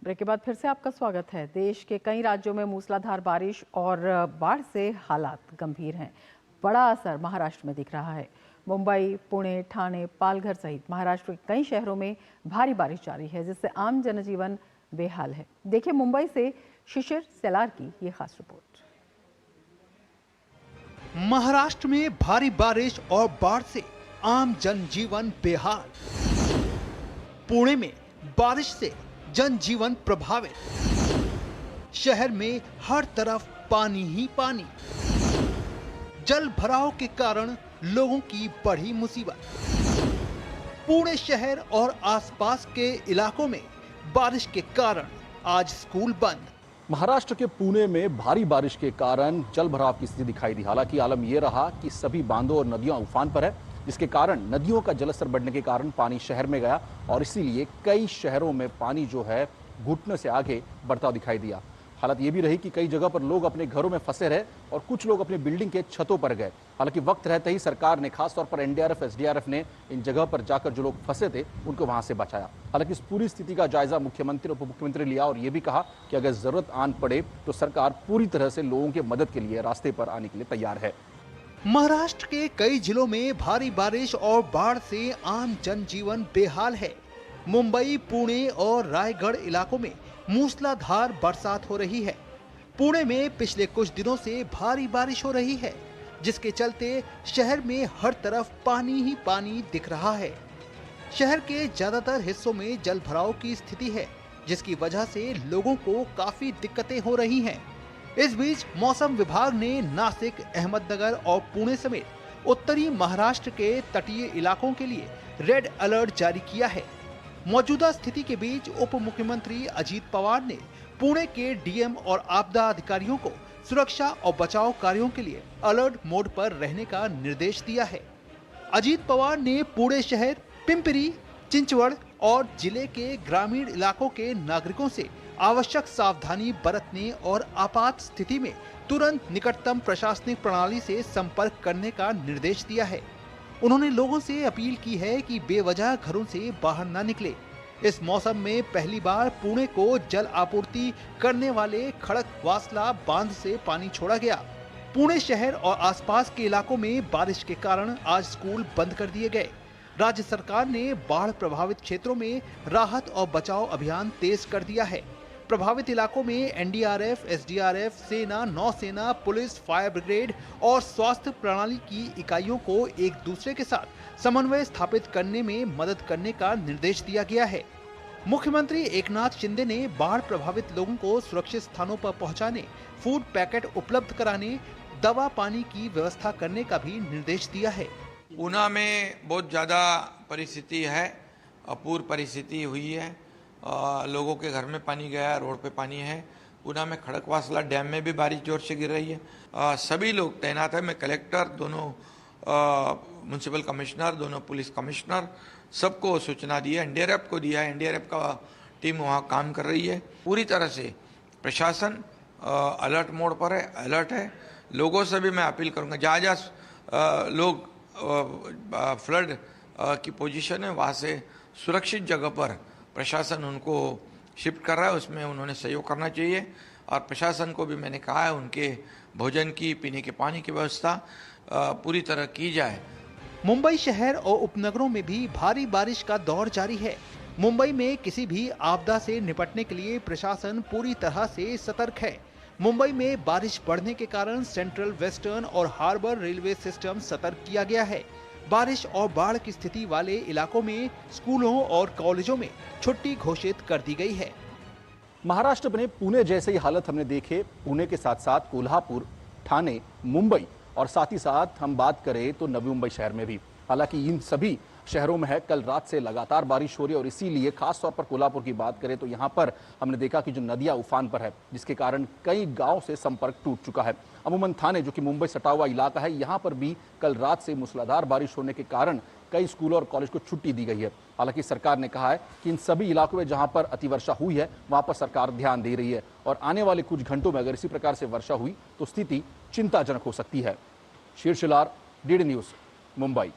Break के बाद फिर से आपका स्वागत है। देश के कई राज्यों में मूसलाधार बारिश और बाढ़ से हालात गंभीर हैं। बड़ा असर महाराष्ट्र में दिख रहा है। मुंबई, पुणे, ठाणे, पालघर सहित महाराष्ट्र के कई शहरों में भारी बारिश जारी है, जिससे आम जनजीवन बेहाल है। देखिए मुंबई से शिशिर सेलार की ये खास रिपोर्ट। महाराष्ट्र में भारी बारिश और बाढ़ से आम जनजीवन बेहाल। पुणे में बारिश से जनजीवन प्रभावित। शहर में हर तरफ पानी ही पानी। जल भराव के कारण लोगों की बढ़ी मुसीबत। पुणे शहर और आसपास के इलाकों में बारिश के कारण आज स्कूल बंद। महाराष्ट्र के पुणे में भारी बारिश के कारण जल भराव की स्थिति दिखाई दी। हालांकि आलम यह रहा कि सभी बांधों और नदियां उफान पर है, जिसके कारण नदियों का जलस्तर बढ़ने के कारण पानी शहर में गया और इसीलिए कई शहरों में पानी जो है घुटने से आगे बढ़ता दिखाई दिया। हालत ये भी रही कि कई जगह पर लोग अपने घरों में फंसे रहे और कुछ लोग अपनी बिल्डिंग के छतों पर गए। हालांकि वक्त रहते ही सरकार ने, खासतौर पर एनडीआरएफ, एसडीआरएफ ने इन जगह पर जाकर जो लोग फंसे थे उनको वहां से बचाया। हालांकि इस पूरी स्थिति का जायजा मुख्यमंत्री और उप मुख्यमंत्री लिया और ये भी कहा कि अगर जरूरत आन पड़े तो सरकार पूरी तरह से लोगों की मदद के लिए रास्ते पर आने के लिए तैयार है। महाराष्ट्र के कई जिलों में भारी बारिश और बाढ़ से आम जनजीवन बेहाल है। मुंबई, पुणे और रायगढ़ इलाकों में मूसलाधार बरसात हो रही है। पुणे में पिछले कुछ दिनों से भारी बारिश हो रही है, जिसके चलते शहर में हर तरफ पानी ही पानी दिख रहा है। शहर के ज्यादातर हिस्सों में जल भराव की स्थिति है, जिसकी वजह से लोगों को काफी दिक्कतें हो रही हैं। इस बीच मौसम विभाग ने नासिक, अहमदनगर और पुणे समेत उत्तरी महाराष्ट्र के तटीय इलाकों के लिए रेड अलर्ट जारी किया है। मौजूदा स्थिति के बीच उप मुख्यमंत्री अजीत पवार ने पुणे के डीएम और आपदा अधिकारियों को सुरक्षा और बचाव कार्यों के लिए अलर्ट मोड पर रहने का निर्देश दिया है। अजीत पवार ने पुणे शहर, पिंपरी, चिंचवड़ और जिले के ग्रामीण इलाकों के नागरिकों से आवश्यक सावधानी बरतने और आपात स्थिति में तुरंत निकटतम प्रशासनिक प्रणाली से संपर्क करने का निर्देश दिया है। उन्होंने लोगों से अपील की है कि बेवजह घरों से बाहर न निकले। इस मौसम में पहली बार पुणे को जल आपूर्ति करने वाले खड़कवासला बांध से पानी छोड़ा गया। पुणे शहर और आसपास के इलाकों में बारिश के कारण आज स्कूल बंद कर दिए गए। राज्य सरकार ने बाढ़ प्रभावित क्षेत्रों में राहत और बचाव अभियान तेज कर दिया है। प्रभावित इलाकों में एनडीआरएफ, एसडीआरएफ, सेना, नौसेना, पुलिस, फायर ब्रिगेड और स्वास्थ्य प्रणाली की इकाइयों को एक दूसरे के साथ समन्वय स्थापित करने में मदद करने का निर्देश दिया गया है। मुख्यमंत्री एकनाथ शिंदे ने बाढ़ प्रभावित लोगों को सुरक्षित स्थानों पर पहुंचाने, फूड पैकेट उपलब्ध कराने, दवा पानी की व्यवस्था करने का भी निर्देश दिया है। ऊना में बहुत ज़्यादा परिस्थिति है, अपूर्व परिस्थिति हुई है। लोगों के घर में पानी गया, रोड पे पानी है। ऊना में खड़कवासला डैम में भी बारिश जोर से गिर रही है। सभी लोग तैनात है। मैं कलेक्टर, दोनों म्यूनसिपल कमिश्नर, दोनों पुलिस कमिश्नर, सबको सूचना दी है। एनडीआरएफ को दिया है। एनडीआरएफ का टीम वहाँ काम कर रही है। पूरी तरह से प्रशासन अलर्ट मोड पर है, अलर्ट है। लोगों से भी मैं अपील करूँगा, जहाँ जहाँ लोग फ्लड की पोजीशन है वहाँ से सुरक्षित जगह पर प्रशासन उनको शिफ्ट कर रहा है, उसमें उन्होंने सहयोग करना चाहिए। और प्रशासन को भी मैंने कहा है उनके भोजन की, पीने के पानी की व्यवस्था पूरी तरह की जाए। मुंबई शहर और उपनगरों में भी भारी बारिश का दौर जारी है। मुंबई में किसी भी आपदा से निपटने के लिए प्रशासन पूरी तरह से सतर्क है। मुंबई में बारिश बढ़ने के कारण सेंट्रल, वेस्टर्न और हार्बर रेलवे सिस्टम सतर्क किया गया है। बारिश और बाढ़ की स्थिति वाले इलाकों में स्कूलों और कॉलेजों में छुट्टी घोषित कर दी गई है। महाराष्ट्र में पुणे जैसे ही हालत हमने देखे, पुणे के साथ साथ कोल्हापुर, ठाणे, मुंबई और साथ ही साथ हम बात करें तो नवी मुंबई शहर में भी। हालांकि इन सभी शहरों में है कल रात से लगातार बारिश हो रही है और इसीलिए खास तौर पर कोल्हापुर की बात करें तो यहाँ पर हमने देखा कि जो नदियाँ उफान पर है, जिसके कारण कई गांव से संपर्क टूट चुका है। अमूमन थाने, जो कि मुंबई सटा हुआ इलाका है, यहाँ पर भी कल रात से मूसलाधार बारिश होने के कारण कई स्कूलों और कॉलेज को छुट्टी दी गई है। हालांकि सरकार ने कहा है कि इन सभी इलाकों में जहाँ पर अतिवर्षा हुई है वहाँ पर सरकार ध्यान दे रही है और आने वाले कुछ घंटों में अगर इसी प्रकार से वर्षा हुई तो स्थिति चिंताजनक हो सकती है। शीर्ष लार, डीडी न्यूज़, मुंबई।